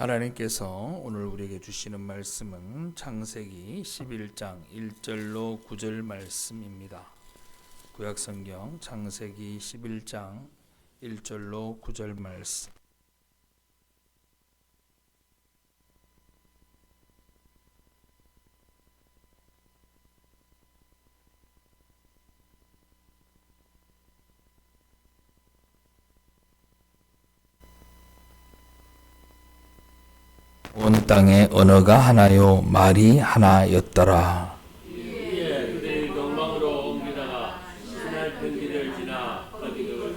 하나님께서 오늘 우리에게 주시는 말씀은 창세기 11장 1절로 9절 말씀입니다. 구약성경 창세기 11장 1절로 9절 말씀. 온 땅에 언어가 하나요 말이 하나였더라. 이에 그들이 동방으로 옮기다가 신할 평지를 지나 거기를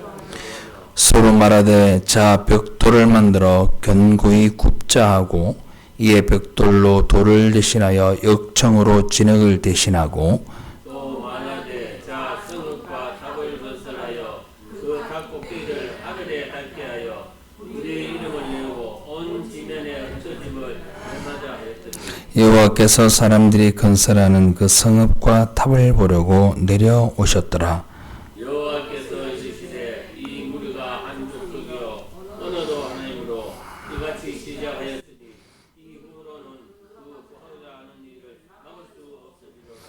서로 말하되 자 벽돌을 만들어 견고히 굽자 하고 이에 벽돌로 돌을 대신하여 역청으로 진흙을 대신하고 또 말하되 자 성읍과 탑을 건설하여 그 탑 꼭대기를 하늘에 닿게 하여 우리의 이름을 외우고 온 지면에 흩어짐을 알마자 하였더니 여호와께서 사람들이 건설하는 그 성읍과 탑을 보려고 내려오셨더라. 여호와께서 이르시되 이 무리가 한 족속이요 언어도 하나님으로 이같이 시작하였으니 이후로는 그 하고자 하는 일을 막을 수 없으리로다.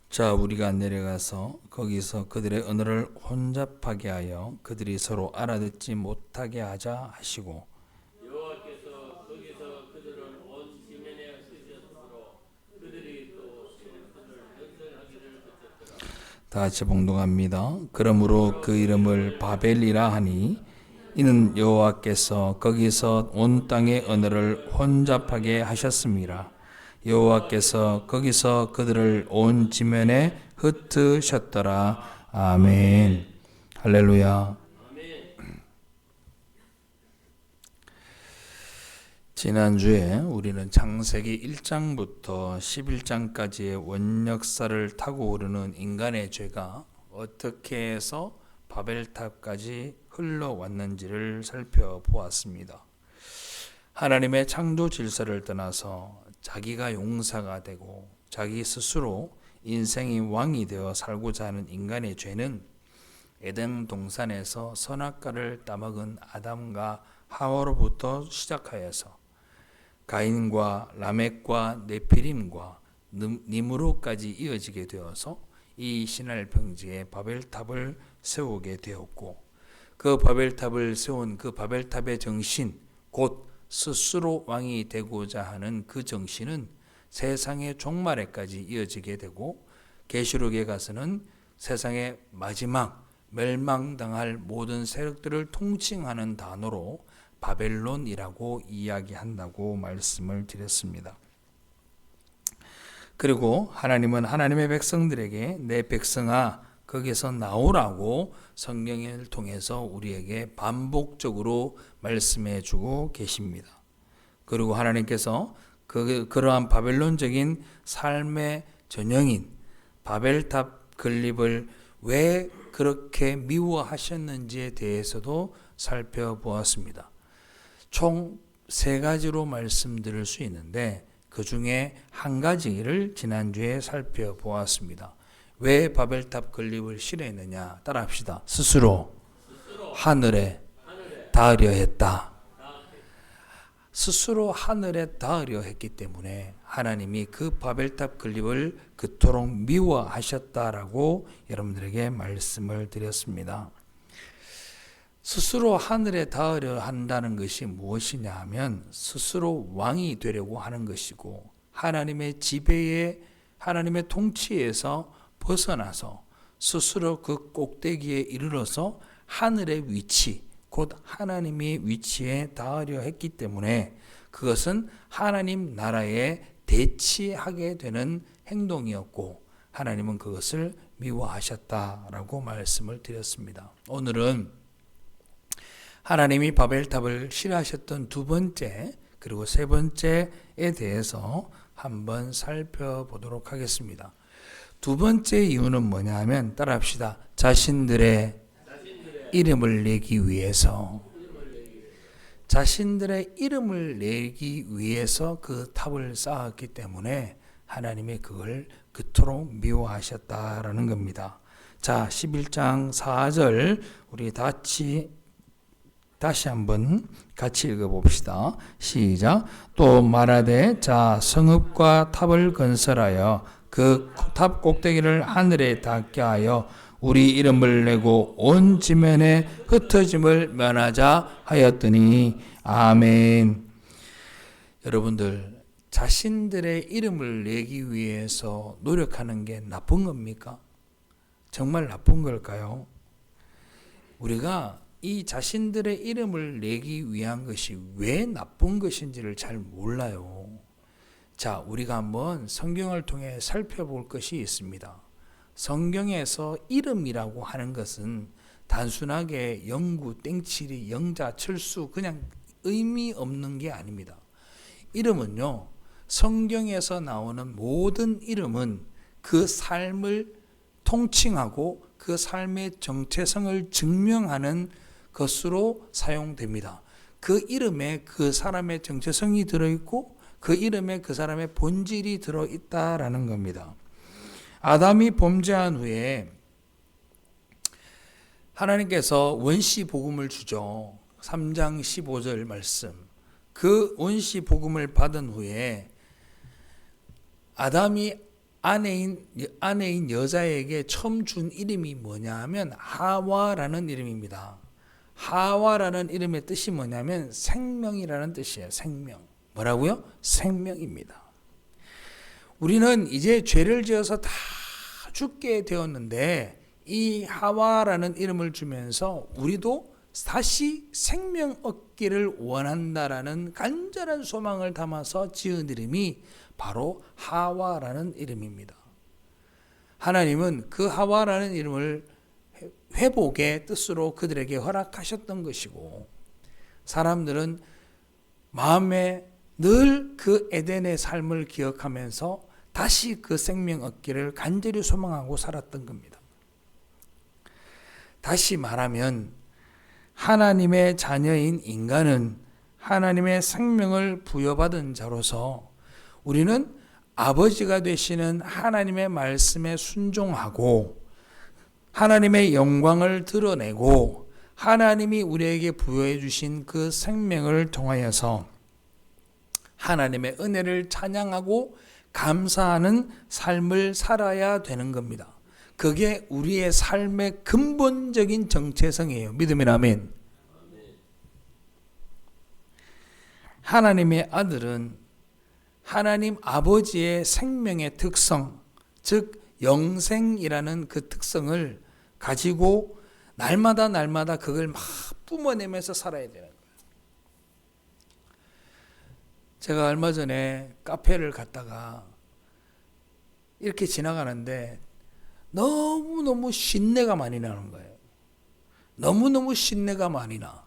자, 우리가 내려가서 거기서 그들의 언어를 혼잡하게 하여 그들이 서로 알아듣지 못하게 하자 하시고 여호와께서 거기서 그들을 온 지면에 흩으셨으므로 그들이 또 성읍을 건설하기를 그쳤더라. 다 같이 봉독합니다. 그러므로 그 이름을 바벨이라 하니 이는 여호와께서 거기서 온 땅의 언어를 혼잡하게 하셨습니다. 여호와께서 거기서 그들을 온 지면에 흩으셨더라. 아멘. 할렐루야. 지난주에 우리는 창세기 1장부터 11장까지의 원역사를 타고 오르는 인간의 죄가 어떻게 해서 바벨탑까지 흘러왔는지를 살펴보았습니다. 하나님의 창조 질서를 떠나서 자기가 용사가 되고 자기 스스로 인생의 왕이 되어 살고자 하는 인간의 죄는 에덴 동산에서 선악과를 따먹은 아담과 하와로부터 시작하여서 가인과 라멕과 네피림과 니므롯까지 이어지게 되어서 이 신할 평지에 바벨탑을 세우게 되었고 그 바벨탑을 세운 그 바벨탑의 정신 곧 스스로 왕이 되고자 하는 그 정신은 세상의 종말에까지 이어지게 되고 계시록에 가서는 세상의 마지막 멸망당할 모든 세력들을 통칭하는 단어로 바벨론이라고 이야기한다고 말씀을 드렸습니다. 그리고 하나님은 하나님의 백성들에게 내 백성아 거기서 나오라고 성경을 통해서 우리에게 반복적으로 말씀해 주고 계십니다. 그리고 하나님께서 그러한 바벨론적인 삶의 전형인 바벨탑 건립을 왜 그렇게 미워하셨는지에 대해서도 살펴보았습니다. 총 3가지로 말씀드릴 수 있는데 그 중에 한 가지를 지난주에 살펴보았습니다. 왜 바벨탑 건립을 싫어했느냐? 따라합시다. 스스로 하늘에 닿으려 했다. 스스로 하늘에 닿으려 했기 때문에 하나님이 그 바벨탑 건립을 그토록 미워하셨다라고 여러분들에게 말씀을 드렸습니다. 스스로 하늘에 닿으려 한다는 것이 무엇이냐 하면 스스로 왕이 되려고 하는 것이고 하나님의 지배에 하나님의 통치에서 벗어나서 스스로 그 꼭대기에 이르러서 하늘의 위치 곧 하나님의 위치에 닿으려 했기 때문에 그것은 하나님 나라에 대치하게 되는 행동이었고 하나님은 그것을 미워하셨다라고 말씀을 드렸습니다. 오늘은 하나님이 바벨탑을 싫어하셨던 2번째 그리고 3번째에 대해서 한번 살펴보도록 하겠습니다. 2번째 이유는 뭐냐 하면 따라합시다. 자신들의 이름을 내기 위해서 자신들의 이름을 내기 위해서 그 탑을 쌓았기 때문에 하나님이 그걸 그토록 미워하셨다라는 겁니다. 자, 11장 4절 우리 같이 다시 한번 같이 읽어봅시다. 시작. 또 말하되 자 성읍과 탑을 건설하여 그 탑 꼭대기를 하늘에 닿게 하여 우리 이름을 내고 온 지면에 흩어짐을 면하자 하였더니 아멘. 여러분들, 자신들의 이름을 내기 위해서 노력하는 게 나쁜 겁니까? 정말 나쁜 걸까요? 우리가 이 자신들의 이름을 내기 위한 것이 왜 나쁜 것인지를 잘 몰라요. 자, 우리가 한번 성경을 통해 살펴볼 것이 있습니다. 성경에서 이름이라고 하는 것은 단순하게 영구, 땡칠이, 영자, 철수 그냥 의미 없는 게 아닙니다. 이름은요, 성경에서 나오는 모든 이름은 그 삶을 통칭하고 그 삶의 정체성을 증명하는 것으로 사용됩니다. 그 이름에 그 사람의 정체성이 들어있고 그 이름에 그 사람의 본질이 들어있다라는 겁니다. 아담이 범죄한 후에 하나님께서 원시 복음을 주죠. 3장 15절 말씀. 그 원시 복음을 받은 후에 아담이 아내인 여자에게 처음 준 이름이 뭐냐 하면 하와라는 이름입니다. 하와라는 이름의 뜻이 뭐냐면 생명이라는 뜻이에요. 생명. 뭐라고요? 생명입니다. 우리는 이제 죄를 지어서 다 죽게 되었는데 이 하와라는 이름을 주면서 우리도 다시 생명 얻기를 원한다라는 간절한 소망을 담아서 지은 이름이 바로 하와라는 이름입니다. 하나님은 그 하와라는 이름을 회복의 뜻으로 그들에게 허락하셨던 것이고, 사람들은 마음에 늘 그 에덴의 삶을 기억하면서 다시 그 생명 얻기를 간절히 소망하고 살았던 겁니다. 다시 말하면 하나님의 자녀인 인간은 하나님의 생명을 부여받은 자로서 우리는 아버지가 되시는 하나님의 말씀에 순종하고 하나님의 영광을 드러내고 하나님이 우리에게 부여해 주신 그 생명을 통하여서 하나님의 은혜를 찬양하고 감사하는 삶을 살아야 되는 겁니다. 그게 우리의 삶의 근본적인 정체성이에요. 믿으면 아멘. 하나님의 아들은 하나님 아버지의 생명의 특성, 즉 영생이라는 그 특성을 가지고 날마다 그걸 막 뿜어내면서 살아야 되는 거예요. 제가 얼마 전에 카페를 갔다가 이렇게 지나가는데 너무너무 신내가 많이 나는 거예요. 너무너무 신내가 많이 나.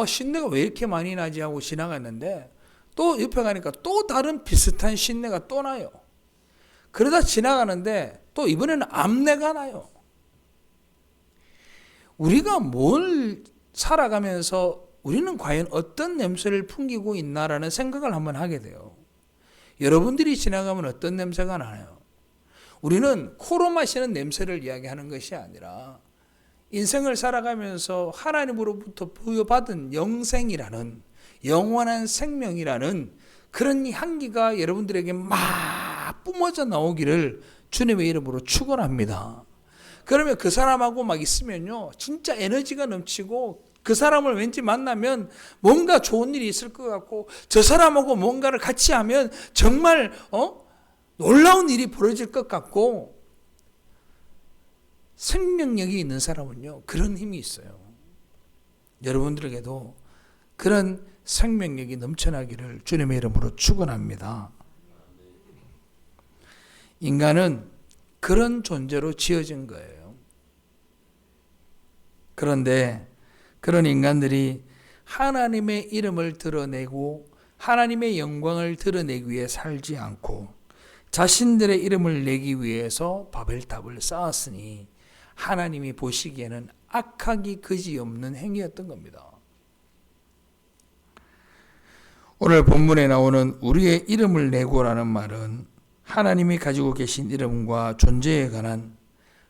신내가 왜 이렇게 많이 나지 하고 지나갔는데 또 옆에 가니까 또 다른 비슷한 신내가 또 나요. 그러다 지나가는데 또 이번에는 암내가 나요. 우리가 뭘 살아가면서 우리는 과연 어떤 냄새를 풍기고 있나라는 생각을 한번 하게 돼요. 여러분들이 지나가면 어떤 냄새가 나요? 우리는 코로 마시는 냄새를 이야기하는 것이 아니라 인생을 살아가면서 하나님으로부터 부여받은 영생이라는 영원한 생명이라는 그런 향기가 여러분들에게 막 뿜어져 나오기를 주님의 이름으로 축원합니다. 그러면 그 사람하고 막 있으면요, 진짜 에너지가 넘치고 그 사람을 왠지 만나면 뭔가 좋은 일이 있을 것 같고 저 사람하고 뭔가를 같이 하면 정말 놀라운 일이 벌어질 것 같고, 생명력이 있는 사람은요 그런 힘이 있어요. 여러분들에게도 그런 생명력이 넘쳐나기를 주님의 이름으로 축원합니다. 인간은 그런 존재로 지어진 거예요. 그런데 그런 인간들이 하나님의 이름을 드러내고 하나님의 영광을 드러내기 위해 살지 않고 자신들의 이름을 내기 위해서 바벨탑을 쌓았으니 하나님이 보시기에는 악하기 그지없는 행위였던 겁니다. 오늘 본문에 나오는 우리의 이름을 내고라는 말은 하나님이 가지고 계신 이름과 존재에 관한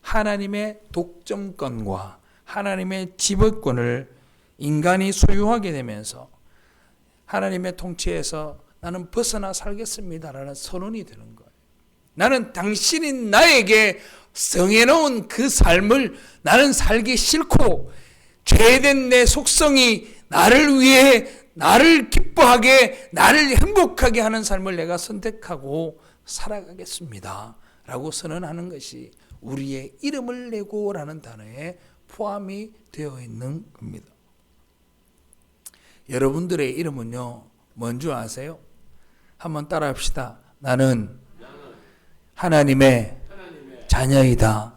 하나님의 독점권과 하나님의 지배권을 인간이 소유하게 되면서 하나님의 통치에서 나는 벗어나 살겠습니다라는 선언이 되는 거예요. 나는 당신이 나에게 정해놓은 그 삶을 나는 살기 싫고 죄된 내 속성이 나를 위해 나를 기뻐하게 나를 행복하게 하는 삶을 내가 선택하고 살아가겠습니다 라고 선언하는 것이 우리의 이름을 내고 라는 단어에 포함이 되어 있는 겁니다. 여러분들의 이름은요 뭔 줄 아세요? 한번 따라 합시다. 나는 하나님의 자녀이다.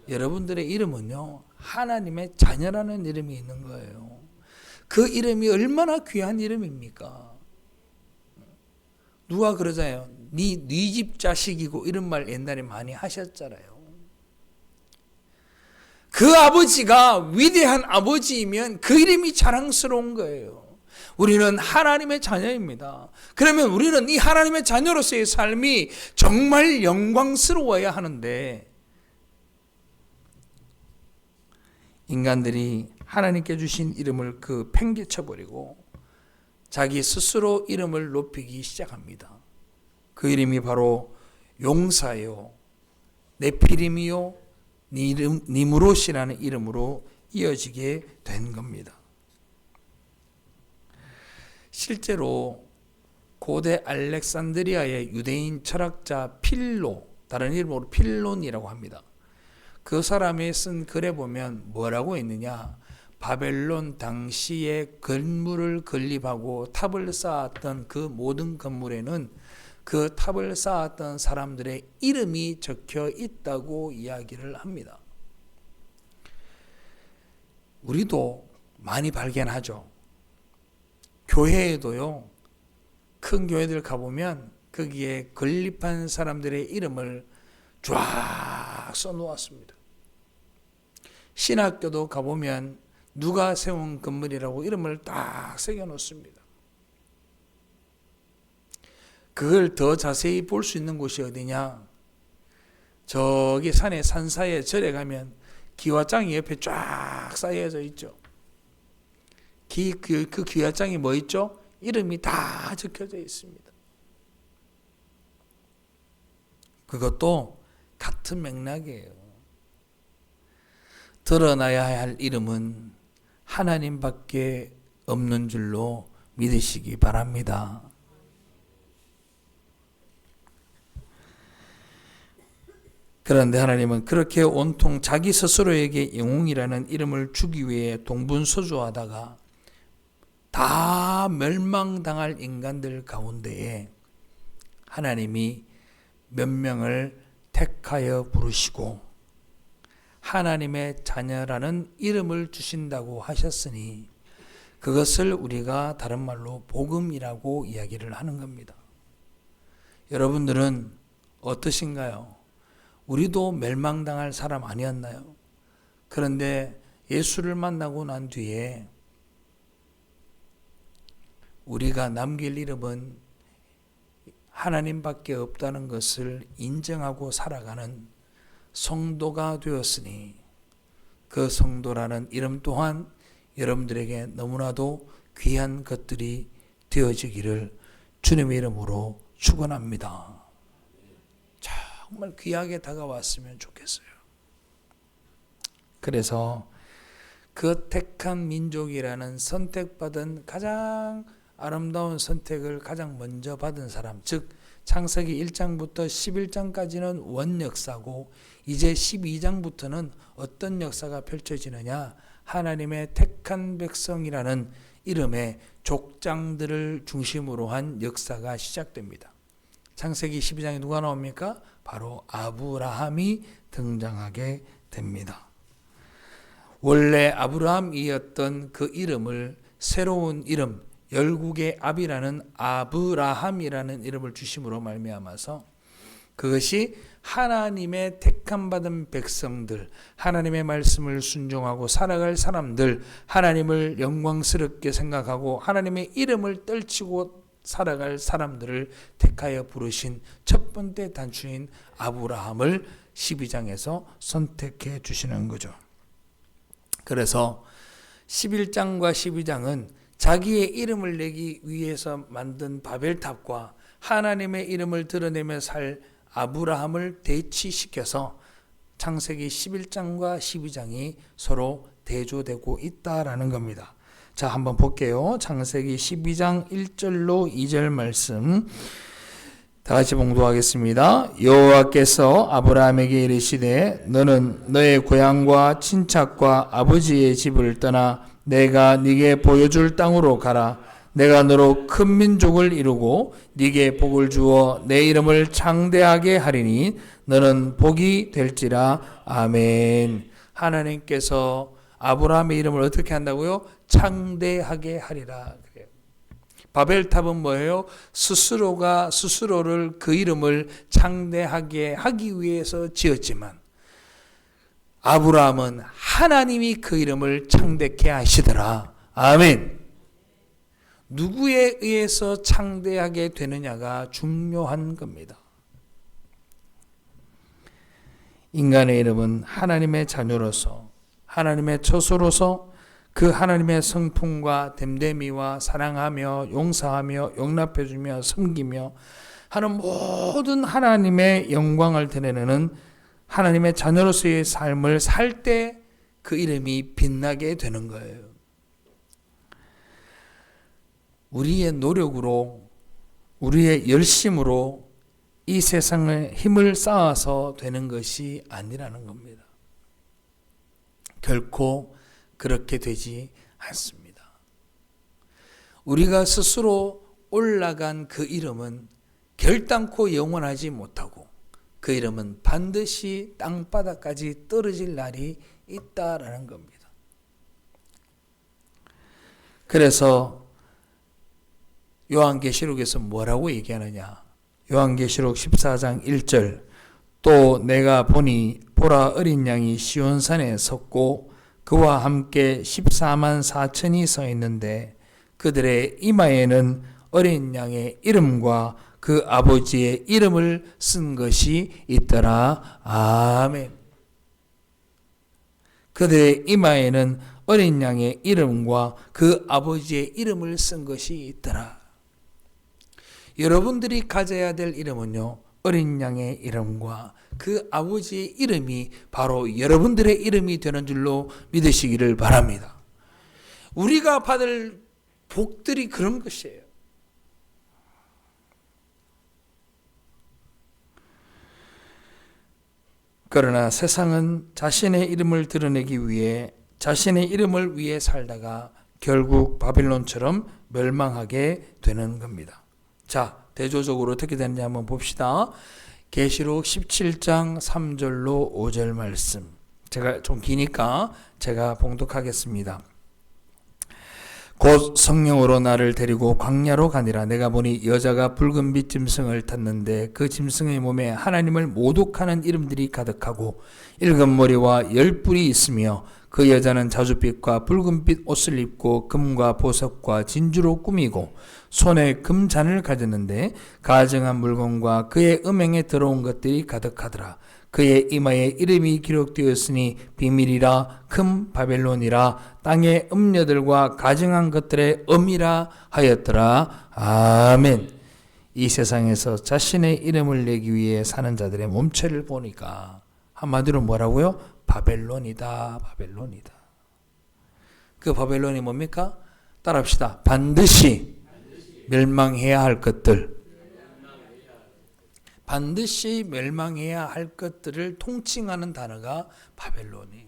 여러분들의 이름은요 하나님의 자녀라는 이름이 있는 거예요. 그 이름이 얼마나 귀한 이름입니까? 누가 그러잖아요. 네 집 자식이고 이런 말 옛날에 많이 하셨잖아요. 그 아버지가 위대한 아버지이면 그 이름이 자랑스러운 거예요. 우리는 하나님의 자녀입니다. 그러면 우리는 이 하나님의 자녀로서의 삶이 정말 영광스러워야 하는데 인간들이 하나님께 주신 이름을 팽개쳐버리고 자기 스스로 이름을 높이기 시작합니다. 그 이름이 바로 용사요, 네피림이요, 니무롯이라는 이름으로 이어지게 된 겁니다. 실제로 고대 알렉산드리아의 유대인 철학자 필로, 다른 이름으로 필론이라고 합니다. 그 사람이 쓴 글에 보면 뭐라고 있느냐? 바벨론 당시의 건물을 건립하고 탑을 쌓았던 그 모든 건물에는 그 탑을 쌓았던 사람들의 이름이 적혀 있다고 이야기를 합니다. 우리도 많이 발견하죠. 교회에도요, 큰 교회들 가보면 거기에 건립한 사람들의 이름을 쫙 써놓았습니다. 신학교도 가보면 누가 세운 건물이라고 이름을 딱 새겨놓습니다. 그걸 더 자세히 볼 수 있는 곳이 어디냐? 저기 산의 산사이에 절에 가면 기와장이 옆에 쫙 쌓여져 있죠. 그 기와장이 뭐 있죠? 이름이 다 적혀져 있습니다. 그것도 같은 맥락이에요. 드러나야 할 이름은 하나님밖에 없는 줄로 믿으시기 바랍니다. 그런데 하나님은 그렇게 온통 자기 스스로에게 영웅이라는 이름을 주기 위해 동분서주하다가 다 멸망당할 인간들 가운데에 하나님이 몇 명을 택하여 부르시고 하나님의 자녀라는 이름을 주신다고 하셨으니 그것을 우리가 다른 말로 복음이라고 이야기를 하는 겁니다. 여러분들은 어떠신가요? 우리도 멸망당할 사람 아니었나요? 그런데 예수를 만나고 난 뒤에 우리가 남길 이름은 하나님밖에 없다는 것을 인정하고 살아가는 성도가 되었으니 그 성도라는 이름 또한 여러분들에게 너무나도 귀한 것들이 되어지기를 주님의 이름으로 축원합니다. 정말 귀하게 다가왔으면 좋겠어요. 그래서 그 택한 민족이라는 선택받은 가장 아름다운 선택을 가장 먼저 받은 사람, 즉 창세기 1장부터 11장까지는 원역사고 이제 12장부터는 어떤 역사가 펼쳐지느냐? 하나님의 택한 백성이라는 이름의 족장들을 중심으로 한 역사가 시작됩니다. 창세기 12장에 누가 나옵니까? 바로 아브라함이 등장하게 됩니다. 원래 아브라함이었던 그 이름을 새로운 이름, 열국의 압이라는 아브라함이라는 이름을 주심으로 말미암아서 그것이 하나님의 택함받은 백성들, 하나님의 말씀을 순종하고 살아갈 사람들, 하나님을 영광스럽게 생각하고 하나님의 이름을 떨치고 살아갈 사람들을 택하여 부르신 첫 번째 단추인 아브라함을 12장에서 선택해 주시는 거죠. 그래서 11장과 12장은 자기의 이름을 내기 위해서 만든 바벨탑과 하나님의 이름을 드러내며 살 아브라함을 대치시켜서 창세기 11장과 12장이 서로 대조되고 있다라는 겁니다. 자, 한번 볼게요. 창세기 12장 1절로 2절 말씀 다 같이 봉독하겠습니다. 여호와께서 아브라함에게 이르시되 너는 너의 고향과 친척과 아버지의 집을 떠나 내가 네게 보여줄 땅으로 가라. 내가 너로 큰 민족을 이루고 네게 복을 주어 내 이름을 창대하게 하리니 너는 복이 될지라. 아멘. 하나님께서 아브라함의 이름을 어떻게 한다고요? 창대하게 하리라. 그래요. 바벨탑은 뭐예요? 스스로가 스스로를 그 이름을 창대하게 하기 위해서 지었지만 아브라함은 하나님이 그 이름을 창대케 하시더라. 아멘. 누구에 의해서 창대하게 되느냐가 중요한 겁니다. 인간의 이름은 하나님의 자녀로서 하나님의 처소로서 그 하나님의 성품과 됨됨이와 사랑하며 용서하며 용납해주며 섬기며 하는 모든 하나님의 영광을 드러내는 하나님의 자녀로서의 삶을 살 때 그 이름이 빛나게 되는 거예요. 우리의 노력으로 우리의 열심으로 이 세상에 힘을 쌓아서 되는 것이 아니라는 겁니다. 결코 그렇게 되지 않습니다. 우리가 스스로 올라간 그 이름은 결단코 영원하지 못하고 그 이름은 반드시 땅바닥까지 떨어질 날이 있다라는 겁니다. 그래서 요한계시록에서 뭐라고 얘기하느냐? 요한계시록 14장 1절 또 내가 보니 보라 어린 양이 시온산에 섰고 그와 함께 14만 4천이 서 있는데 그들의 이마에는 어린 양의 이름과 그 아버지의 이름을 쓴 것이 있더라. 아멘. 그들의 이마에는 어린 양의 이름과 그 아버지의 이름을 쓴 것이 있더라. 여러분들이 가져야 될 이름은요, 어린 양의 이름과 그 아버지의 이름이 바로 여러분들의 이름이 되는 줄로 믿으시기를 바랍니다. 우리가 받을 복들이 그런 것이에요. 그러나 세상은 자신의 이름을 드러내기 위해 자신의 이름을 위해 살다가 결국 바빌론처럼 멸망하게 되는 겁니다. 자, 대조적으로 어떻게 되는지 한번 봅시다. 계시록 17장 3절로 5절 말씀. 제가 좀 기니까 제가 봉독하겠습니다. 곧 성령으로 나를 데리고 광야로 가니라. 내가 보니 여자가 붉은빛 짐승을 탔는데 그 짐승의 몸에 하나님을 모독하는 이름들이 가득하고 일곱 머리와 10뿔이 있으며 그 여자는 자줏빛과 붉은빛 옷을 입고 금과 보석과 진주로 꾸미고 손에 금잔을 가졌는데 가증한 물건과 그의 음행에 들어온 것들이 가득하더라. 그의 이마에 이름이 기록되었으니 비밀이라 큰 바벨론이라 땅의 음녀들과 가증한 것들의 음이라 하였더라. 아멘. 이 세상에서 자신의 이름을 내기 위해 사는 자들의 몸체를 보니까 한마디로 뭐라고요? 바벨론이다. 바벨론이다. 그 바벨론이 뭡니까? 따라합시다. 반드시 멸망해야 할 것들. 반드시 멸망해야 할 것들을 통칭하는 단어가 바벨론이.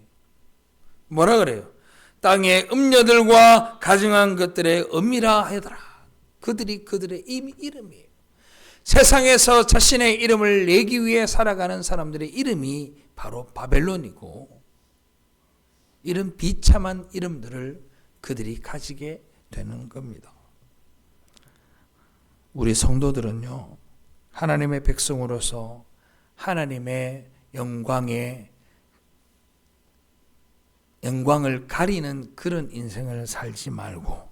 뭐라 그래요? 땅의 음녀들과 가증한 것들의 음이라 하더라. 그들이 그들의 이름이에요. 세상에서 자신의 이름을 내기 위해 살아가는 사람들의 이름이 바로 바벨론이고 이런 비참한 이름들을 그들이 가지게 되는 겁니다. 우리 성도들은요, 하나님의 백성으로서 하나님의 영광을 가리는 그런 인생을 살지 말고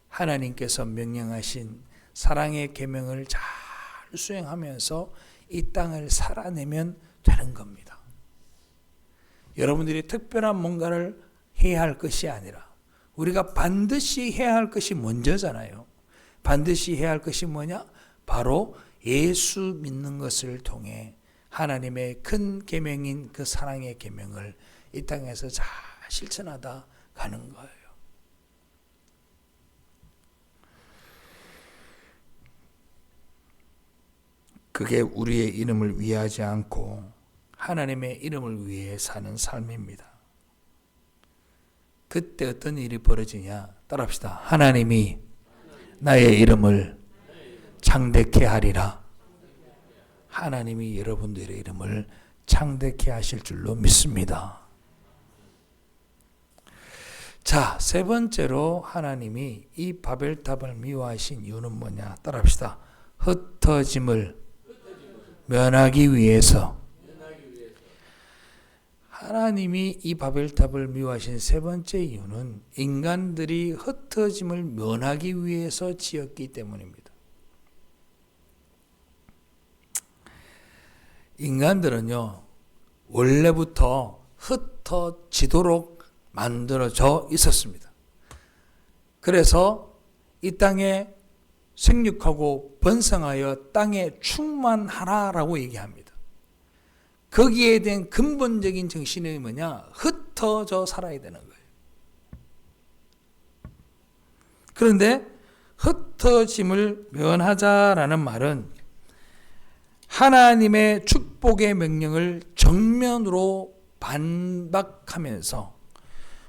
하나님께서 명령하신 사랑의 계명을 잘 수행하면서 이 땅을 살아내면 되는 겁니다. 여러분들이 특별한 뭔가를 해야 할 것이 아니라 우리가 반드시 해야 할 것이 먼저잖아요. 반드시 해야 할 것이 뭐냐? 바로 예수 믿는 것을 통해 하나님의 큰 계명인 그 사랑의 계명을 이 땅에서 잘 실천하다 가는 거예요. 그게 우리의 이름을 위하지 않고 하나님의 이름을 위해 사는 삶입니다. 그때 어떤 일이 벌어지냐? 따라합시다. 하나님이 나의 이름을 창대케 하리라. 하나님이 여러분들의 이름을 창대케 하실 줄로 믿습니다. 자, 세 번째로 하나님이 이 바벨탑을 미워하신 이유는 뭐냐? 따라합시다. 흩어짐을 면하기 위해서. 하나님이 이 바벨탑을 미워하신 세 번째 이유는 인간들이 흩어짐을 면하기 위해서 지었기 때문입니다. 인간들은요, 원래부터 흩어지도록 만들어져 있었습니다. 그래서 이 땅에 생육하고 번성하여 땅에 충만하라라고 얘기합니다. 거기에 대한 근본적인 정신이 뭐냐? 흩어져 살아야 되는 거예요. 그런데 흩어짐을 면하자라는 말은 하나님의 축복의 명령을 정면으로 반박하면서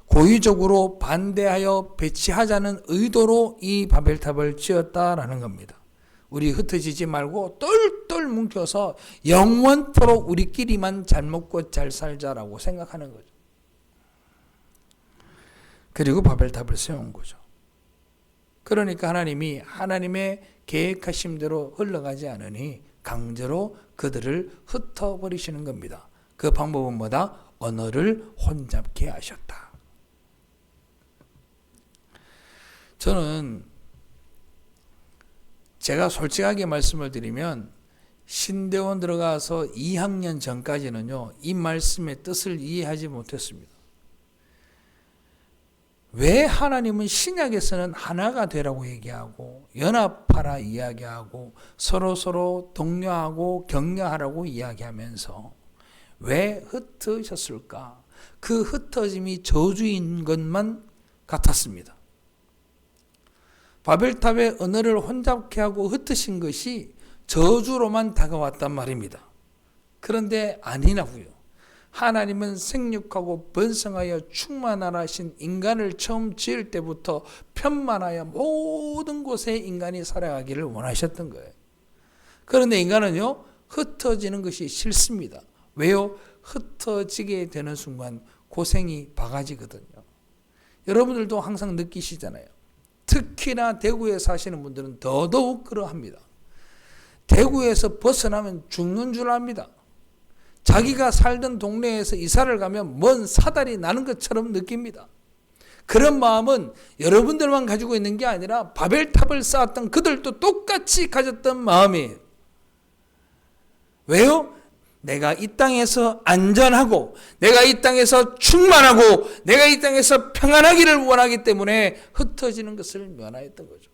고의적으로 반대하여 배치하자는 의도로 이 바벨탑을 지었다라는 겁니다. 우리 흩어지지 말고 똘똘 뭉쳐서 영원토록 우리끼리만 잘 먹고 잘 살자라고 생각하는 거죠. 그리고 바벨탑을 세운 거죠. 그러니까 하나님이 하나님의 계획하심대로 흘러가지 않으니 강제로 그들을 흩어버리시는 겁니다. 그 방법은 뭐다? 언어를 혼잡케 하셨다. 저는 제가 솔직하게 말씀을 드리면 신대원 들어가서 2학년 전까지는요, 이 말씀의 뜻을 이해하지 못했습니다. 왜 하나님은 신약에서는 하나가 되라고 얘기하고 연합하라 이야기하고 서로 독려하고 격려하라고 이야기하면서 왜 흩으셨을까? 그 흩어짐이 저주인 것만 같았습니다. 바벨탑의 언어를 혼잡케 하고 흩으신 것이 저주로만 다가왔단 말입니다. 그런데 아니라고요. 하나님은 생육하고 번성하여 충만하라 하신 인간을 처음 지을 때부터 편만하여 모든 곳에 인간이 살아가기를 원하셨던 거예요. 그런데 인간은요, 흩어지는 것이 싫습니다. 왜요? 흩어지게 되는 순간 고생이 바가지거든요. 여러분들도 항상 느끼시잖아요. 특히나 대구에 사시는 분들은 더더욱 그러합니다. 대구에서 벗어나면 죽는 줄 압니다. 자기가 살던 동네에서 이사를 가면 먼 사달이 나는 것처럼 느낍니다. 그런 마음은 여러분들만 가지고 있는 게 아니라 바벨탑을 쌓았던 그들도 똑같이 가졌던 마음이에요. 왜요? 내가 이 땅에서 안전하고 내가 이 땅에서 충만하고 내가 이 땅에서 평안하기를 원하기 때문에 흩어지는 것을 면하였던 거죠.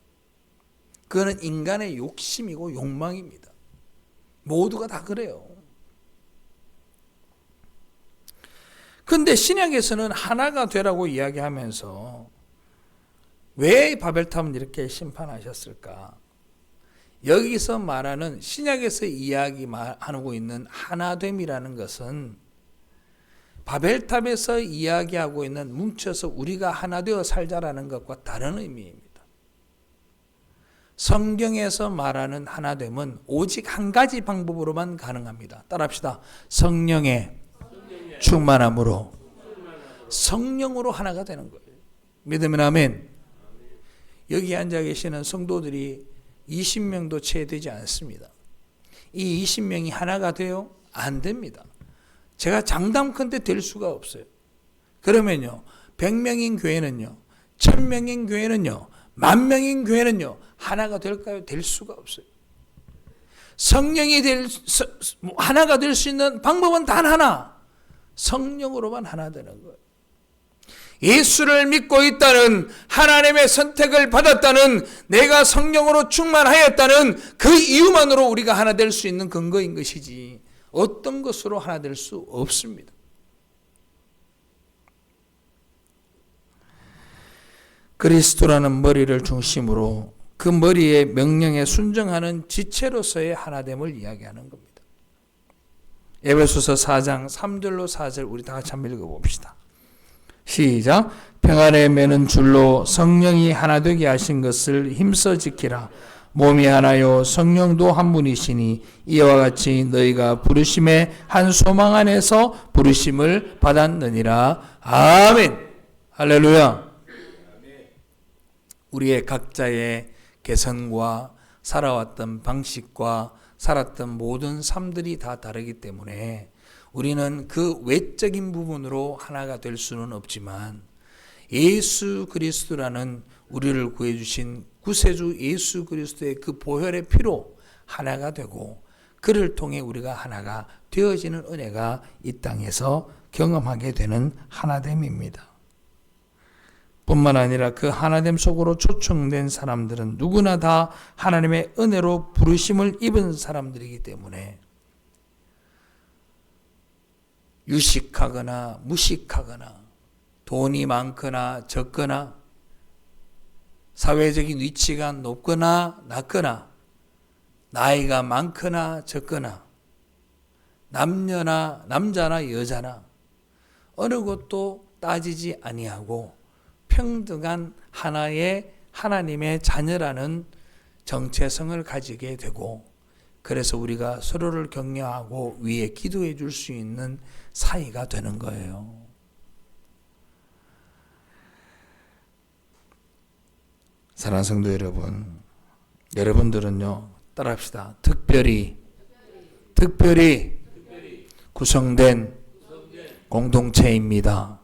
그거는 인간의 욕심이고 욕망입니다. 모두가 다 그래요. 그런데 신약에서는 하나가 되라고 이야기하면서 왜 바벨탑은 이렇게 심판하셨을까? 여기서 말하는 신약에서 이야기하고 있는 하나됨이라는 것은 바벨탑에서 이야기하고 있는 뭉쳐서 우리가 하나 되어 살자라는 것과 다른 의미입니다. 성경에서 말하는 하나됨은 오직 한 가지 방법으로만 가능합니다. 따라합시다. 성령의 충만함으로, 성령으로 하나가 되는 거예요. 믿으면 아멘. 여기 앉아 계시는 성도들이 20명도 채 되지 않습니다. 이 20명이 하나가 돼요? 안 됩니다. 제가 장담컨대 될 수가 없어요. 그러면요, 100명인 교회는요, 1000명인 교회는요, 10,000명인 교회는요, 하나가 될까요? 될 수가 없어요. 성령이 하나가 될 수 있는 방법은 단 하나, 성령으로만 하나 되는 거예요. 예수를 믿고 있다는, 하나님의 선택을 받았다는, 내가 성령으로 충만하였다는 그 이유만으로 우리가 하나 될 수 있는 근거인 것이지 어떤 것으로 하나 될 수 없습니다. 그리스도라는 머리를 중심으로 그 머리의 명령에 순종하는 지체로서의 하나됨을 이야기하는 겁니다. 에베소서 4장 3절로 4절 우리 다 같이 한번 읽어봅시다. 시작. 평안에 매는 줄로 성령이 하나 되게 하신 것을 힘써 지키라. 몸이 하나요 성령도 한 분이시니 이와 같이 너희가 부르심의 한 소망 안에서 부르심을 받았느니라. 아멘. 할렐루야. 우리의 각자의 개성과 살아왔던 방식과 살았던 모든 삶들이 다 다르기 때문에 우리는 그 외적인 부분으로 하나가 될 수는 없지만 예수 그리스도라는 우리를 구해주신 구세주 예수 그리스도의 그 보혈의 피로 하나가 되고 그를 통해 우리가 하나가 되어지는 은혜가 이 땅에서 경험하게 되는 하나됨입니다. 뿐만 아니라 그 하나됨 속으로 초청된 사람들은 누구나 다 하나님의 은혜로 부르심을 입은 사람들이기 때문에 유식하거나 무식하거나 돈이 많거나 적거나 사회적인 위치가 높거나 낮거나 나이가 많거나 적거나 남자나 여자나 어느 것도 따지지 아니하고 평등한 하나의 하나님의 자녀라는 정체성을 가지게 되고 그래서 우리가 서로를 격려하고 위에 기도해 줄 수 있는 사이가 되는 거예요. 사랑하는 성도 여러분, 여러분들은요 따라합시다. 특별히 구성된 공동체입니다.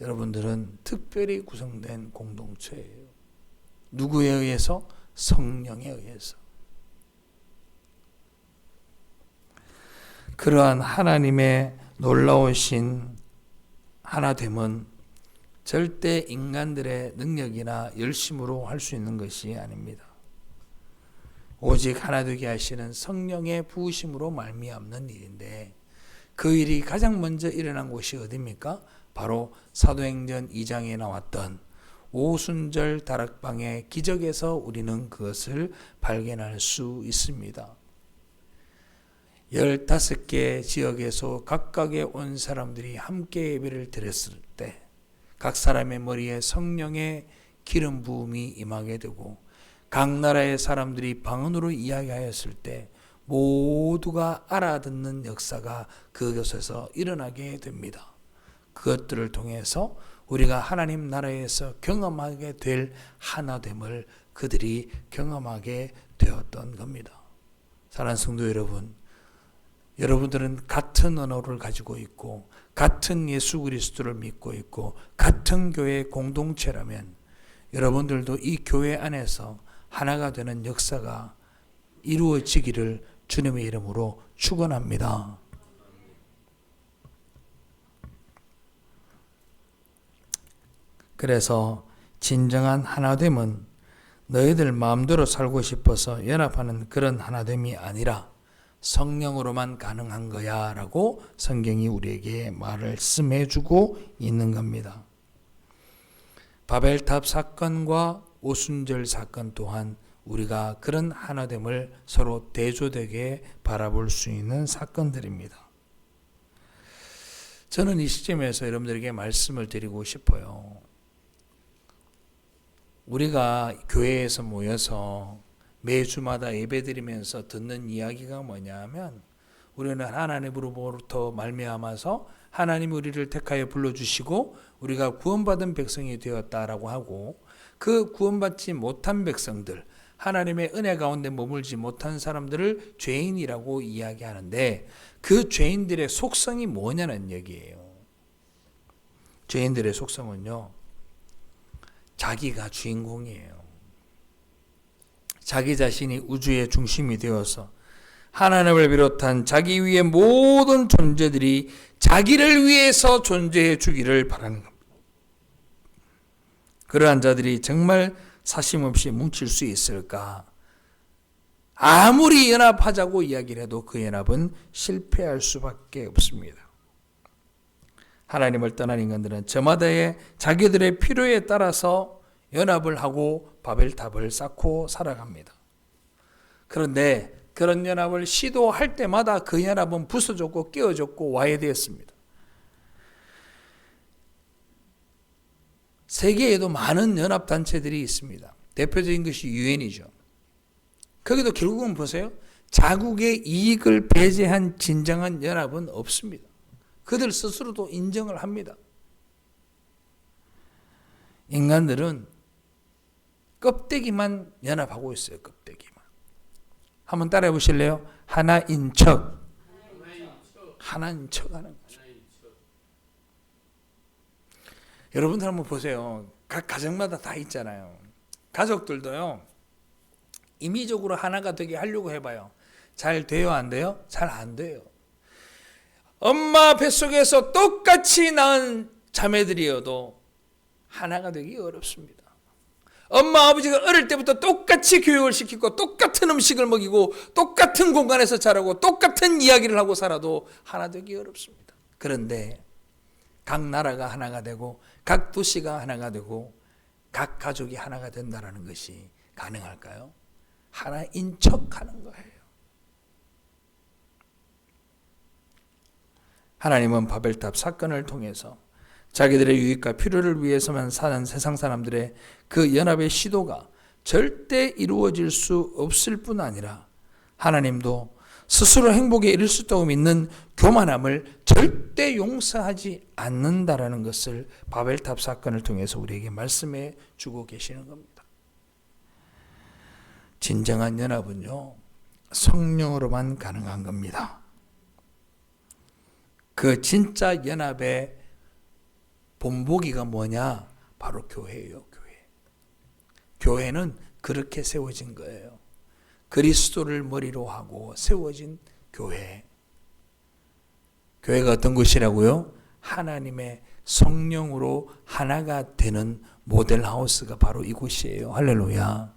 여러분들은 특별히 구성된 공동체예요. 누구에 의해서? 성령에 의해서. 그러한 하나님의 놀라우신 하나됨은 절대 인간들의 능력이나 열심으로 할 수 있는 것이 아닙니다. 오직 하나 되게 하시는 성령의 부으심으로 말미암는 일인데 그 일이 가장 먼저 일어난 곳이 어디입니까? 바로 사도행전 2장에 나왔던 오순절 다락방의 기적에서 우리는 그것을 발견할 수 있습니다. 15개 지역에서 각각에 온 사람들이 함께 예배를 드렸을 때 각 사람의 머리에 성령의 기름 부음이 임하게 되고 각 나라의 사람들이 방언으로 이야기하였을 때 모두가 알아듣는 역사가 그곳에서 일어나게 됩니다. 그것들을 통해서 우리가 하나님 나라에서 경험하게 될 하나됨을 그들이 경험하게 되었던 겁니다. 사랑하는 성도 여러분, 여러분들은 같은 언어를 가지고 있고 같은 예수 그리스도를 믿고 있고 같은 교회 공동체라면 여러분들도 이 교회 안에서 하나가 되는 역사가 이루어지기를 주님의 이름으로 축원합니다. 그래서 진정한 하나됨은 너희들 마음대로 살고 싶어서 연합하는 그런 하나됨이 아니라 성령으로만 가능한 거야 라고 성경이 우리에게 말씀해 주고 있는 겁니다. 바벨탑 사건과 오순절 사건 또한 우리가 그런 하나됨을 서로 대조되게 바라볼 수 있는 사건들입니다. 저는 이 시점에서 여러분들에게 말씀을 드리고 싶어요. 우리가 교회에서 모여서 매주마다 예배드리면서 듣는 이야기가 뭐냐 하면 우리는 하나님으로부터 말미암아서 하나님 우리를 택하여 불러주시고 우리가 구원받은 백성이 되었다라고 하고 그 구원받지 못한 백성들, 하나님의 은혜 가운데 머물지 못한 사람들을 죄인이라고 이야기하는데 그 죄인들의 속성이 뭐냐는 얘기예요. 죄인들의 속성은요, 자기가 주인공이에요. 자기 자신이 우주의 중심이 되어서 하나님을 비롯한 자기 위의 모든 존재들이 자기를 위해서 존재해 주기를 바라는 겁니다. 그러한 자들이 정말 사심없이 뭉칠 수 있을까? 아무리 연합하자고 이야기를 해도 그 연합은 실패할 수밖에 없습니다. 하나님을 떠난 인간들은 저마다의 자기들의 필요에 따라서 연합을 하고 바벨탑을 쌓고 살아갑니다. 그런데 그런 연합을 시도할 때마다 그 연합은 부서졌고 깨어졌고 와해되었습니다. 세계에도 많은 연합단체들이 있습니다. 대표적인 것이 유엔이죠. 거기도 결국은 보세요. 자국의 이익을 배제한 진정한 연합은 없습니다. 그들 스스로도 인정을 합니다. 인간들은 껍데기만 연합하고 있어요. 껍데기만. 한번 따라해 보실래요? 하나인 척. 하나인 척 하는 거죠. 여러분들 한번 보세요. 각 가정마다 다 있잖아요. 가족들도요. 임의적으로 하나가 되게 하려고 해봐요. 잘 돼요? 안 돼요? 잘 안 돼요. 엄마 뱃속에서 똑같이 낳은 자매들이어도 하나가 되기 어렵습니다. 엄마 아버지가 어릴 때부터 똑같이 교육을 시키고 똑같은 음식을 먹이고 똑같은 공간에서 자라고 똑같은 이야기를 하고 살아도 하나 되기 어렵습니다. 그런데 각 나라가 하나가 되고 각 도시가 하나가 되고 각 가족이 하나가 된다는 것이 가능할까요? 하나인 척하는 거예요. 하나님은 바벨탑 사건을 통해서 자기들의 유익과 필요를 위해서만 사는 세상 사람들의 그 연합의 시도가 절대 이루어질 수 없을 뿐 아니라 하나님도 스스로 행복에 이를 수 있다고 믿는 교만함을 절대 용서하지 않는다라는 것을 바벨탑 사건을 통해서 우리에게 말씀해 주고 계시는 겁니다. 진정한 연합은요, 성령으로만 가능한 겁니다. 그 진짜 연합의 본보기가 뭐냐? 바로 교회예요, 교회. 교회는 그렇게 세워진 거예요. 그리스도를 머리로 하고 세워진 교회. 교회가 어떤 곳이라고요? 하나님의 성령으로 하나가 되는 모델하우스가 바로 이곳이에요. 할렐루야.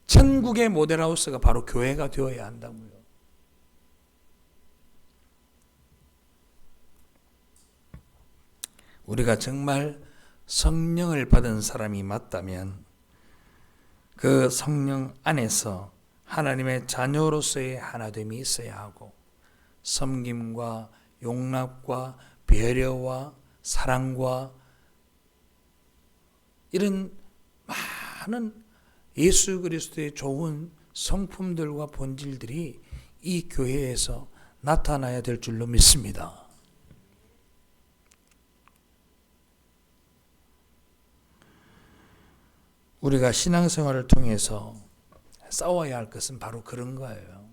천국의 모델하우스가 바로 교회가 되어야 한다고요. 우리가 정말 성령을 받은 사람이 맞다면 그 성령 안에서 하나님의 자녀로서의 하나됨이 있어야 하고 섬김과 용납과 배려와 사랑과 이런 많은 예수 그리스도의 좋은 성품들과 본질들이 이 교회에서 나타나야 될 줄로 믿습니다. 우리가 신앙생활을 통해서 싸워야 할 것은 바로 그런 거예요.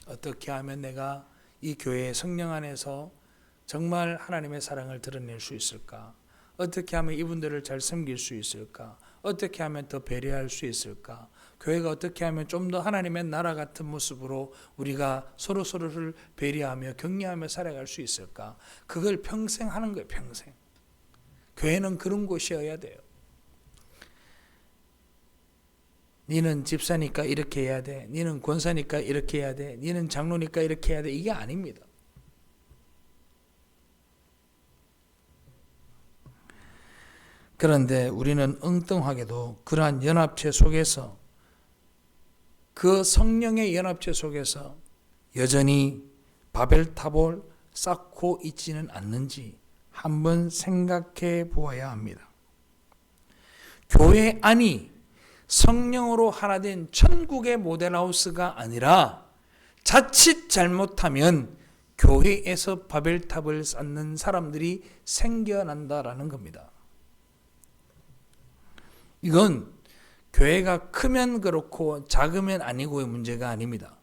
어떻게 하면 내가 이 교회의 성령 안에서 정말 하나님의 사랑을 드러낼 수 있을까? 어떻게 하면 이분들을 잘 섬길 수 있을까? 어떻게 하면 더 배려할 수 있을까? 교회가 어떻게 하면 좀 더 하나님의 나라 같은 모습으로 우리가 서로를 배려하며 격려하며 살아갈 수 있을까? 그걸 평생 하는 거예요, 평생. 교회는 그런 곳이어야 돼요. 니는 집사니까 이렇게 해야 돼. 니는 권사니까 이렇게 해야 돼. 니는 장로니까 이렇게 해야 돼. 이게 아닙니다. 그런데 우리는 엉뚱하게도 그러한 연합체 속에서 그 성령의 연합체 속에서 여전히 바벨탑을 쌓고 있지는 않는지 한번 생각해 보아야 합니다. 교회 안이 성령으로 하나 된 천국의 모델하우스가 아니라 자칫 잘못하면 교회에서 바벨탑을 쌓는 사람들이 생겨난다라는 겁니다. 이건 교회가 크면 그렇고 작으면 아니고의 문제가 아닙니다.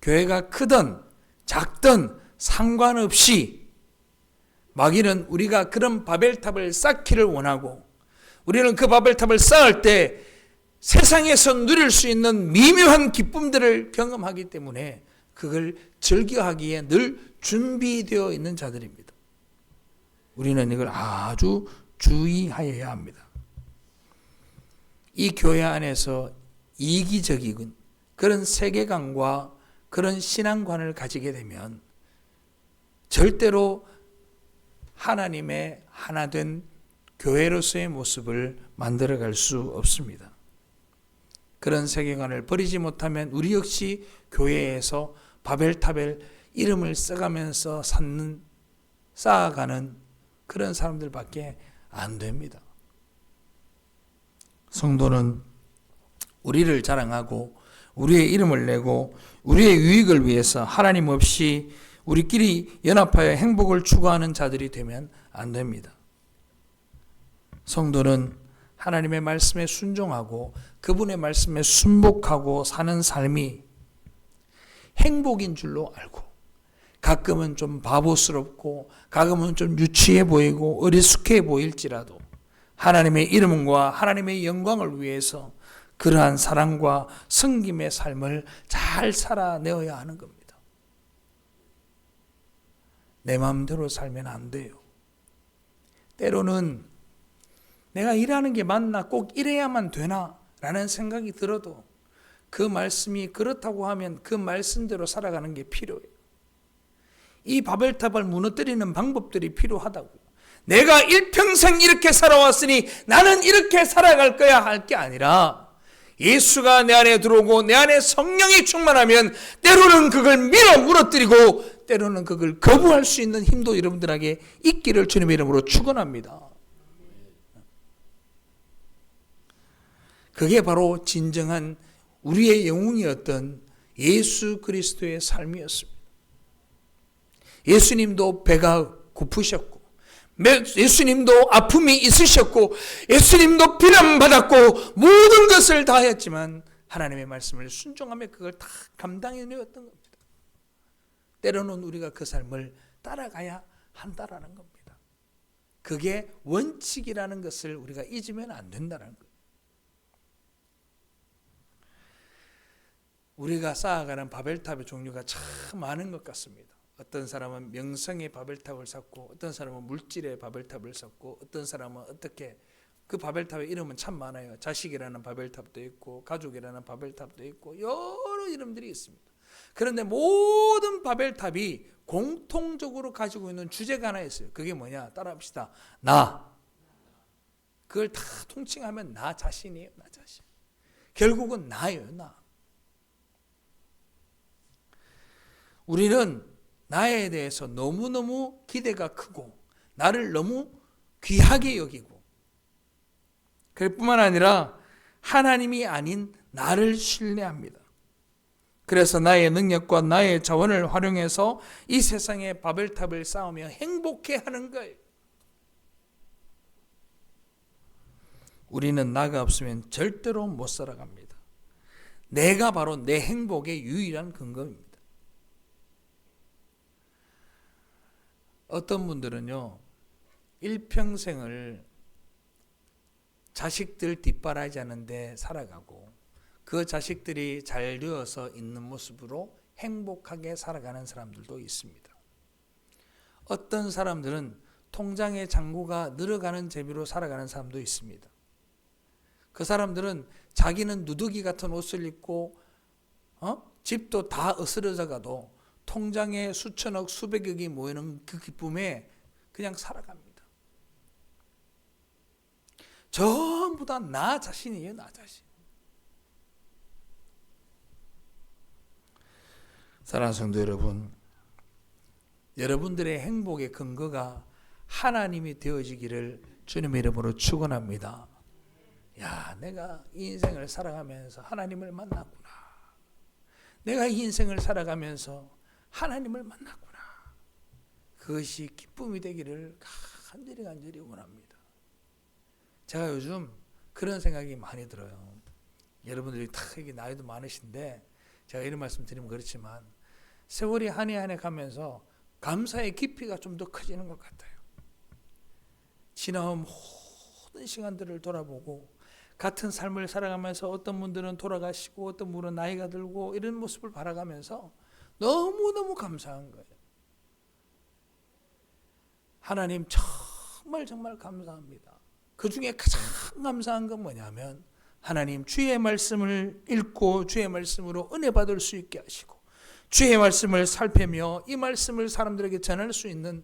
교회가 크든 작든 상관없이 마귀는 우리가 그런 바벨탑을 쌓기를 원하고 우리는 그 바벨탑을 쌓을 때 세상에서 누릴 수 있는 미묘한 기쁨들을 경험하기 때문에 그걸 즐겨하기에 늘 준비되어 있는 자들입니다. 우리는 이걸 아주 주의하여야 합니다. 이 교회 안에서 이기적인 그런 세계관과 그런 신앙관을 가지게 되면 절대로 하나님의 하나된 교회로서의 모습을 만들어갈 수 없습니다. 그런 세계관을 버리지 못하면 우리 역시 교회에서 바벨탑을 이름을 써가면서 쌓아가는 그런 사람들밖에 안 됩니다. 성도는 우리를 자랑하고 우리의 이름을 내고 우리의 유익을 위해서 하나님 없이 우리끼리 연합하여 행복을 추구하는 자들이 되면 안 됩니다. 성도는 하나님의 말씀에 순종하고 그분의 말씀에 순복하고 사는 삶이 행복인 줄로 알고, 가끔은 좀 바보스럽고 가끔은 좀 유치해 보이고 어리숙해 보일지라도 하나님의 이름과 하나님의 영광을 위해서 그러한 사랑과 섬김의 삶을 잘 살아내어야 하는 겁니다. 내 마음대로 살면 안 돼요. 때로는 내가 일하는 게 맞나, 꼭 이래야만 되나 라는 생각이 들어도 그 말씀이 그렇다고 하면 그 말씀대로 살아가는 게 필요해요. 이 바벨탑을 무너뜨리는 방법들이 필요하다고. 내가 일평생 이렇게 살아왔으니 나는 이렇게 살아갈 거야 할 게 아니라, 예수가 내 안에 들어오고 내 안에 성령이 충만하면 때로는 그걸 밀어 무너뜨리고 때로는 그걸 거부할 수 있는 힘도 여러분들에게 있기를 주님의 이름으로 축원합니다. 그게 바로 진정한 우리의 영웅이었던 예수 그리스도의 삶이었습니다. 예수님도 배가 고프셨고, 예수님도 아픔이 있으셨고, 예수님도 비난받았고, 모든 것을 다 했지만 하나님의 말씀을 순종하며 그걸 다 감당해내었던 겁니다. 때로는 우리가 그 삶을 따라가야 한다라는 겁니다. 그게 원칙이라는 것을 우리가 잊으면 안 된다는 거예요. 우리가 쌓아가는 바벨탑의 종류가 참 많은 것 같습니다. 어떤 사람은 명성의 바벨탑을 쌓고, 어떤 사람은 물질의 바벨탑을 쌓고, 어떤 사람은 어떻게, 그 바벨탑의 이름은 참 많아요. 자식이라는 바벨탑도 있고, 가족이라는 바벨탑도 있고, 여러 이름들이 있습니다. 그런데 모든 바벨탑이 공통적으로 가지고 있는 주제가 하나 있어요. 그게 뭐냐? 따라합시다. 나. 그걸 다 통칭하면 나 자신이에요. 나 자신. 결국은 나예요. 나. 우리는 나에 대해서 너무너무 기대가 크고 나를 너무 귀하게 여기고, 그럴 뿐만 아니라 하나님이 아닌 나를 신뢰합니다. 그래서 나의 능력과 나의 자원을 활용해서 이 세상의 바벨탑을 쌓으며 행복해하는 거예요. 우리는 나가 없으면 절대로 못 살아갑니다. 내가 바로 내 행복의 유일한 근거입니다. 어떤 분들은요, 일평생을 자식들 뒷바라지 하는데 살아가고 그 자식들이 잘 되어서 있는 모습으로 행복하게 살아가는 사람들도 있습니다. 어떤 사람들은 통장의 잔고가 늘어가는 재미로 살아가는 사람도 있습니다. 그 사람들은 자기는 누더기 같은 옷을 입고 집도 다 으스러져 가도 통장에 수천억 수백억이 모이는 그 기쁨에 그냥 살아갑니다. 전부 다 나 자신이에요. 나 자신. 사랑하는 성도 여러분, 여러분들의 행복의 근거가 하나님이 되어지기를 주님의 이름으로 축원합니다. 야, 내가 이 인생을 살아가면서 하나님을 만났구나. 내가 이 인생을 살아가면서 하나님을 만났구나. 그것이 기쁨이 되기를 간절히 원합니다. 제가 요즘 그런 생각이 많이 들어요. 여러분들이 다 이게 나이도 많으신데 제가 이런 말씀 드리면 그렇지만 세월이 한 해 가면서 감사의 깊이가 좀 더 커지는 것 같아요. 지나온 모든 시간들을 돌아보고 같은 삶을 살아가면서 어떤 분들은 돌아가시고 어떤 분은 나이가 들고 이런 모습을 바라가면서 너무너무 감사한 거예요. 하나님 정말 감사합니다. 그 중에 가장 감사한 건 뭐냐면 하나님 주의 말씀을 읽고 주의 말씀으로 은혜 받을 수 있게 하시고 주의 말씀을 살피며 이 말씀을 사람들에게 전할 수 있는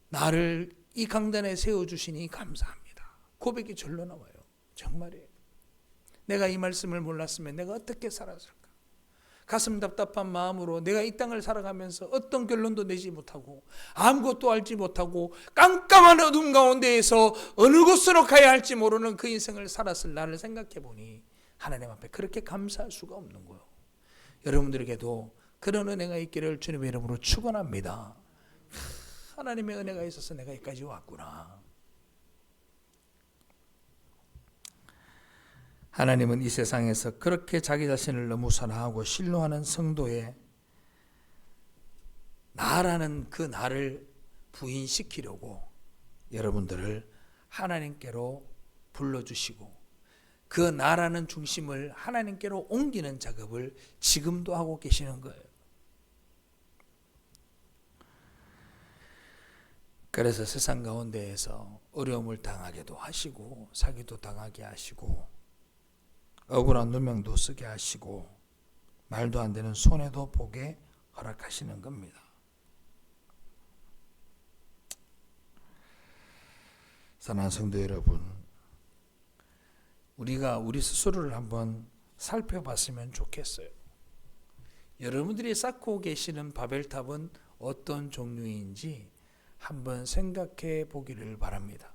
나를 이 강단에 세워주시니 감사합니다. 고백이 절로 나와요. 정말이에요. 내가 이 말씀을 몰랐으면 내가 어떻게 살았을까? 가슴 답답한 마음으로 내가 이 땅을 살아가면서 어떤 결론도 내지 못하고 아무것도 알지 못하고 깜깜한 어둠 가운데에서 어느 곳으로 가야 할지 모르는 그 인생을 살았을 나를 생각해 보니 하나님 앞에 그렇게 감사할 수가 없는 거예요. 여러분들에게도 그런 은혜가 있기를 주님의 이름으로 축원합니다. 하나님의 은혜가 있어서 내가 여기까지 왔구나. 하나님은 이 세상에서 그렇게 자기 자신을 너무 사랑하고 신뢰하는 성도의 나라는 그 나를 부인시키려고 여러분들을 하나님께로 불러주시고 그 나라는 중심을 하나님께로 옮기는 작업을 지금도 하고 계시는 거예요. 그래서 세상 가운데에서 어려움을 당하게도 하시고 사기도 당하게 하시고 억울한 누명도 쓰게 하시고 말도 안 되는 손해도 보게 허락하시는 겁니다. 사랑하는 성도 여러분, 우리가 우리 스스로를 한번 살펴봤으면 좋겠어요. 여러분들이 쌓고 계시는 바벨탑은 어떤 종류인지 한번 생각해 보기를 바랍니다.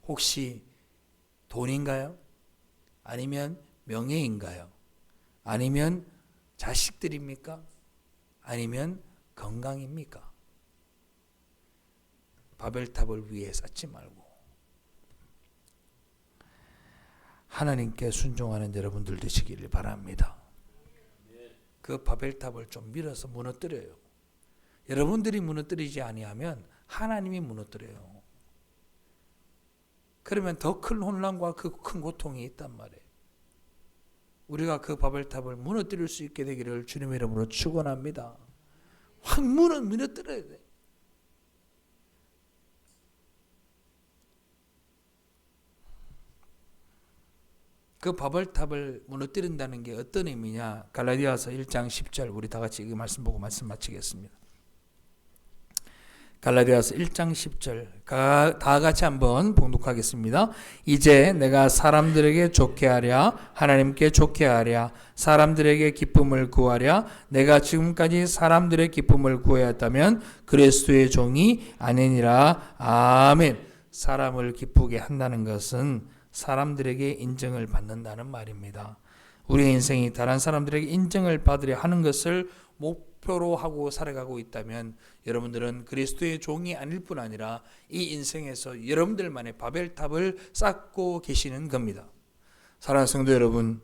혹시 돈인가요? 아니면 명예인가요? 아니면 자식들입니까? 아니면 건강입니까? 바벨탑을 위해 쌓지 말고 하나님께 순종하는 여러분들 되시기를 바랍니다. 그 바벨탑을 좀 밀어서 무너뜨려요. 여러분들이 무너뜨리지 아니하면 하나님이 무너뜨려요. 그러면 더 큰 혼란과 그 큰 고통이 있단 말이에요. 우리가 그 바벨탑을 무너뜨릴 수 있게 되기를 주님의 이름으로 축원합니다. 확 무너뜨려야 돼. 그 바벨탑을 무너뜨린다는 게 어떤 의미냐? 갈라디아서 1장 10절 우리 다 같이 이 말씀 보고 말씀 마치겠습니다. 갈라디아서 1장 10절 다 같이 한번 봉독하겠습니다. 이제 내가 사람들에게 좋게 하랴 하나님께 좋게 하랴 사람들에게 기쁨을 구하랴 내가 지금까지 사람들의 기쁨을 구하였다면 그리스도의 종이 아니니라. 아멘. 사람을 기쁘게 한다는 것은 사람들에게 인정을 받는다는 말입니다. 우리의 인생이 다른 사람들에게 인정을 받으려 하는 것을 목표로 하고 살아가고 있다면 여러분들은 그리스도의 종이 아닐 뿐 아니라 이 인생에서 여러분들만의 바벨탑을 쌓고 계시는 겁니다. 사랑하는 성도 여러분,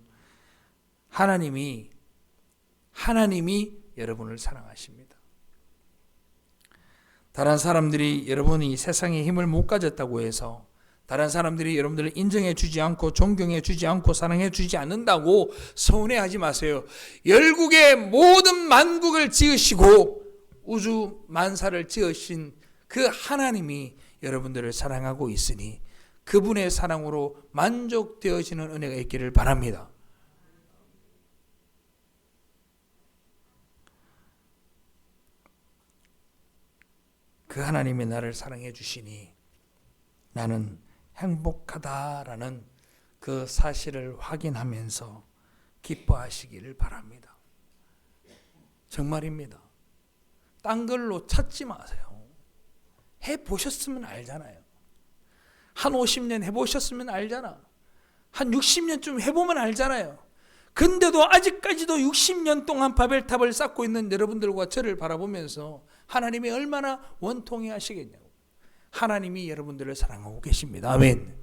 하나님이 여러분을 사랑하십니다. 다른 사람들이 여러분이 세상에 힘을 못 가졌다고 해서 다른 사람들이 여러분들을 인정해 주지 않고 존경해 주지 않고 사랑해 주지 않는다고 서운해하지 마세요. 열국의 모든 만국을 지으시고 우주 만사를 지으신 그 하나님이 여러분들을 사랑하고 있으니 그분의 사랑으로 만족되어지는 은혜가 있기를 바랍니다. 그 하나님이 나를 사랑해 주시니 나는 행복하다라는 그 사실을 확인하면서 기뻐하시기를 바랍니다. 정말입니다. 딴 걸로 찾지 마세요. 해보셨으면 알잖아요. 한 50년 해보셨으면 알잖아. 한 60년쯤 해보면 알잖아요. 근데도 아직까지도 60년 동안 바벨탑을 쌓고 있는 여러분들과 저를 바라보면서 하나님이 얼마나 원통해 하시겠냐고. 하나님이 여러분들을 사랑하고 계십니다. 아멘.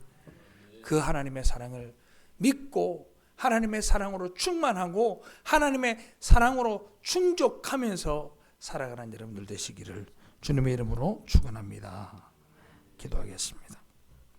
그 하나님의 사랑을 믿고 하나님의 사랑으로 충만하고 하나님의 사랑으로 충족하면서 살아가는 여러분들 되시기를 주님의 이름으로 축원합니다. 기도하겠습니다.